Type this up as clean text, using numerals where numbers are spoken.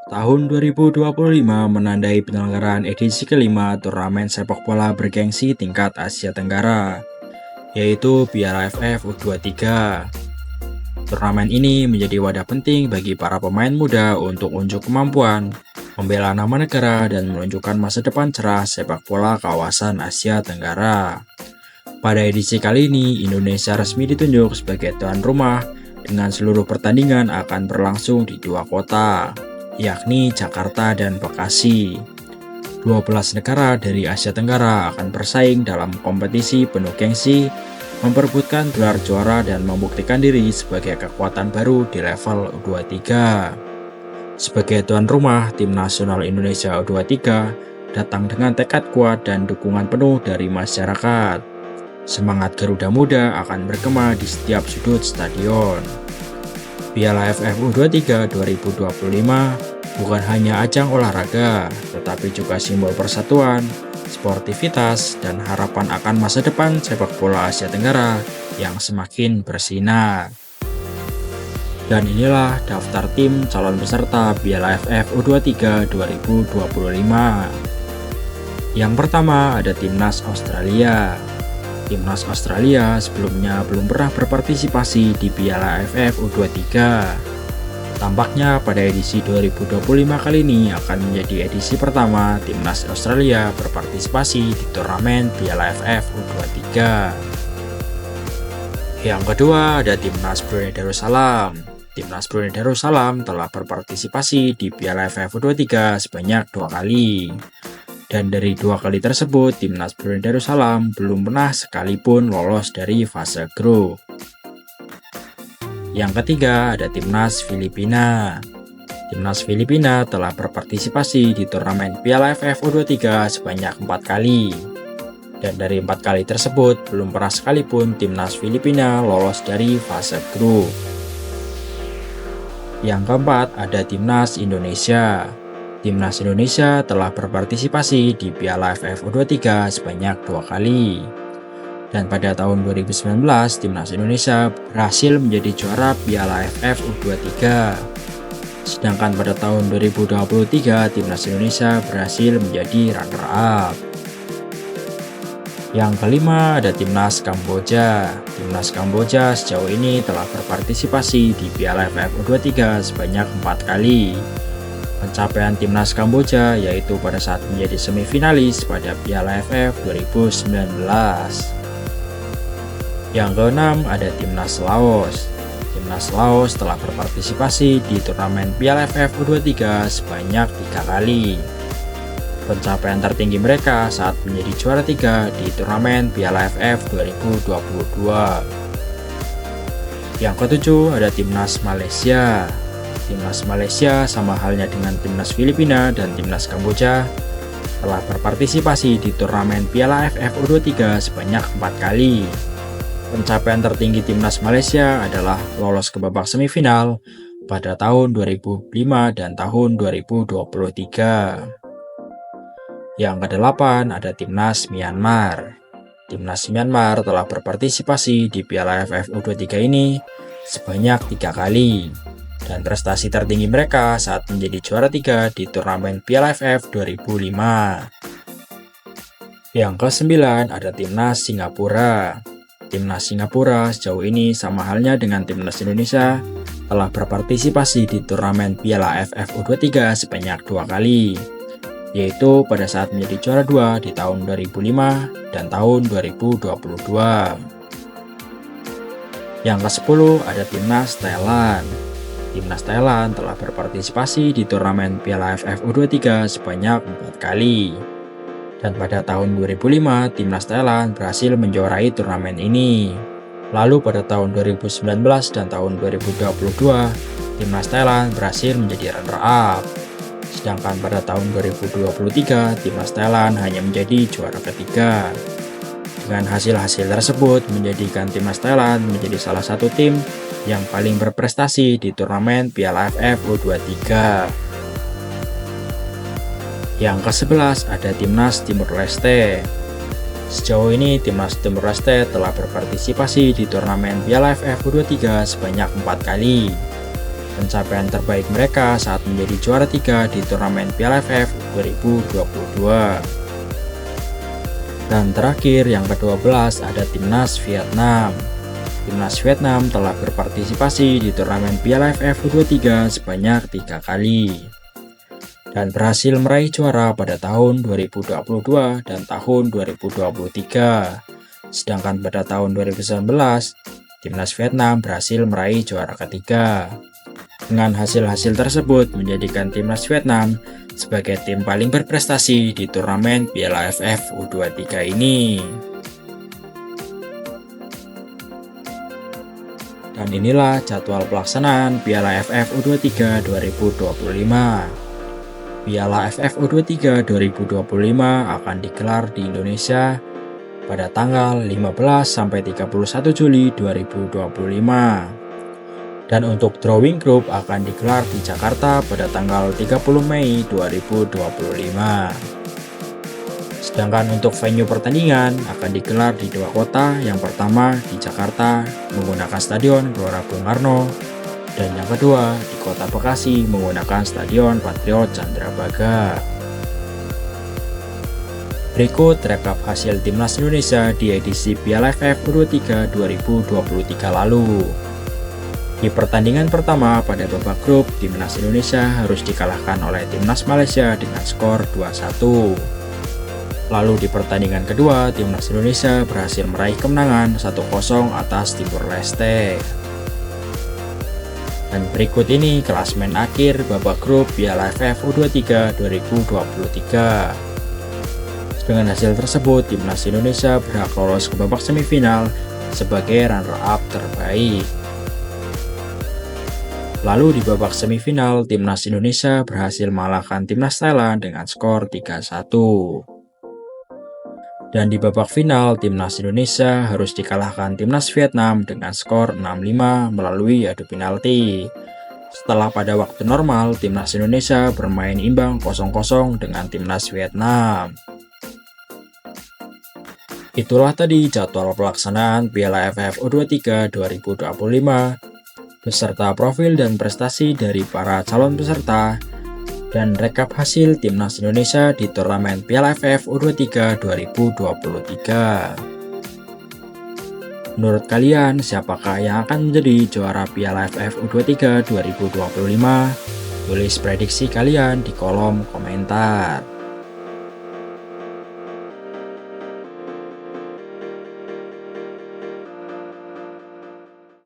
Tahun 2025 menandai penyelenggaraan edisi kelima turnamen sepak bola bergengsi tingkat Asia Tenggara, yaitu Piala AFF U23. Turnamen ini menjadi wadah penting bagi para pemain muda untuk unjuk kemampuan, membela nama negara, dan menunjukkan masa depan cerah sepak bola kawasan Asia Tenggara. Pada edisi kali ini, Indonesia resmi ditunjuk sebagai tuan rumah dengan seluruh pertandingan akan berlangsung di dua kota, yakni Jakarta dan Bekasi. 12 negara dari Asia Tenggara akan bersaing dalam kompetisi penuh gengsi, memperebutkan gelar juara dan membuktikan diri sebagai kekuatan baru di level U23. Sebagai tuan rumah, tim nasional Indonesia U23 datang dengan tekad kuat dan dukungan penuh dari masyarakat. Semangat Garuda Muda akan bergema di setiap sudut stadion. Piala AFF U23 2025 bukan hanya ajang olahraga, tetapi juga simbol persatuan, sportivitas, dan harapan akan masa depan sepak bola Asia Tenggara yang semakin bersinar. Dan inilah daftar tim calon peserta Piala AFF U23 2025. Yang pertama ada Timnas Australia. Timnas Australia sebelumnya belum pernah berpartisipasi di Piala AFF U23. Tampaknya pada edisi 2025 kali ini akan menjadi edisi pertama Timnas Australia berpartisipasi di turnamen Piala AFF U23. Yang kedua ada Timnas Brunei Darussalam. Timnas Brunei Darussalam telah berpartisipasi di Piala AFF U23 sebanyak 2 kali. Dan dari 2 kali tersebut, Timnas Brunei Darussalam belum pernah sekalipun lolos dari fase grup. Yang ketiga ada Timnas Filipina. Timnas Filipina telah berpartisipasi di turnamen Piala AFF U23 sebanyak 4 kali. Dan dari 4 kali tersebut, belum pernah sekalipun Timnas Filipina lolos dari fase grup. Yang keempat ada Timnas Indonesia. Timnas Indonesia telah berpartisipasi di Piala AFF U23 sebanyak 2 kali. Dan pada tahun 2019, Timnas Indonesia berhasil menjadi juara Piala AFF U23. Sedangkan pada tahun 2023, Timnas Indonesia berhasil menjadi runner-up. Yang kelima ada Timnas Kamboja. Timnas Kamboja sejauh ini telah berpartisipasi di Piala AFF U23 sebanyak 4 kali. Pencapaian Timnas Kamboja yaitu pada saat menjadi semifinalis pada Piala AFF 2019. Yang keenam ada Timnas Laos. Timnas Laos telah berpartisipasi di turnamen Piala AFF U23 sebanyak 3 kali. Pencapaian tertinggi mereka saat menjadi juara 3 di turnamen Piala AFF 2022. Yang ketujuh ada Timnas Malaysia. Timnas Malaysia sama halnya dengan Timnas Filipina dan Timnas Kamboja telah berpartisipasi di turnamen Piala AFF U23 sebanyak 4 kali. Pencapaian tertinggi Timnas Malaysia adalah lolos ke babak semifinal pada tahun 2005 dan tahun 2023. Yang kedelapan ada Timnas Myanmar. Timnas Myanmar telah berpartisipasi di Piala AFF U23 ini sebanyak 3 kali. Dan prestasi tertinggi mereka saat menjadi juara 3 di turnamen Piala AFF 2005. Yang ke-9 ada Timnas Singapura. Timnas Singapura sejauh ini sama halnya dengan Timnas Indonesia telah berpartisipasi di turnamen Piala AFF U23 sebanyak 2 kali, yaitu pada saat menjadi juara 2 di tahun 2005 dan tahun 2022. Yang ke-10 ada Timnas Thailand. Timnas Thailand telah berpartisipasi di turnamen Piala AFF U23 sebanyak 4 kali. Dan pada tahun 2005, Timnas Thailand berhasil menjuarai turnamen ini. Lalu pada tahun 2019 dan tahun 2022, Timnas Thailand berhasil menjadi runner-up. Sedangkan pada tahun 2023, Timnas Thailand hanya menjadi juara ketiga. Dengan hasil-hasil tersebut menjadikan Timnas Thailand menjadi salah satu tim yang paling berprestasi di turnamen Piala AFF U23. Yang ke-11 ada Timnas Timur Leste. Sejauh ini Timnas Timur Leste telah berpartisipasi di turnamen Piala AFF U23 sebanyak 4 kali. pencapaian terbaik mereka saat menjadi juara 3 di turnamen Piala AFF 2022. Dan terakhir yang ke-12 ada Timnas Vietnam. Timnas Vietnam telah berpartisipasi di turnamen Piala AFF U23 sebanyak 3 kali dan berhasil meraih juara pada tahun 2022 dan tahun 2023. Sedangkan pada tahun 2019, Timnas Vietnam berhasil meraih juara ketiga. Dengan hasil-hasil tersebut menjadikan Timnas Vietnam sebagai tim paling berprestasi di turnamen Piala AFF U23 ini. Dan inilah jadwal pelaksanaan Piala AFF U23 2025. Piala AFF U23 2025 akan digelar di Indonesia pada tanggal 15 sampai 31 Juli 2025. Dan untuk drawing group akan digelar di Jakarta pada tanggal 30 Mei 2025. Sedangkan untuk venue pertandingan akan digelar di 2 kota, yang pertama di Jakarta menggunakan Stadion Gelora Bung Karno, dan yang kedua di Kota Bekasi menggunakan Stadion Patriot Candrabaga. Berikut rekap hasil Timnas Indonesia di edisi Piala AFF U23 2023 lalu. Di pertandingan pertama pada babak grup, Timnas Indonesia harus dikalahkan oleh Timnas Malaysia dengan skor 2-1. Lalu di pertandingan kedua, Timnas Indonesia berhasil meraih kemenangan 1-0 atas Timor Leste. Dan berikut ini klasemen akhir babak grup Piala AFF U23 2023. Dengan hasil tersebut, Timnas Indonesia berhak lolos ke babak semifinal sebagai runner-up terbaik. Lalu di babak semifinal, Timnas Indonesia berhasil mengalahkan Timnas Thailand dengan skor 3-1. Dan di babak final, Timnas Indonesia harus dikalahkan Timnas Vietnam dengan skor 6-5 melalui adu penalti. Setelah pada waktu normal, Timnas Indonesia bermain imbang 0-0 dengan Timnas Vietnam. Itulah tadi jadwal pelaksanaan Piala AFF U23 2025 beserta profil dan prestasi dari para calon peserta dan rekap hasil Timnas Indonesia di turnamen Piala AFF U23 2023. Menurut kalian, siapakah yang akan menjadi juara Piala AFF U23 2025? Tulis prediksi kalian di kolom komentar.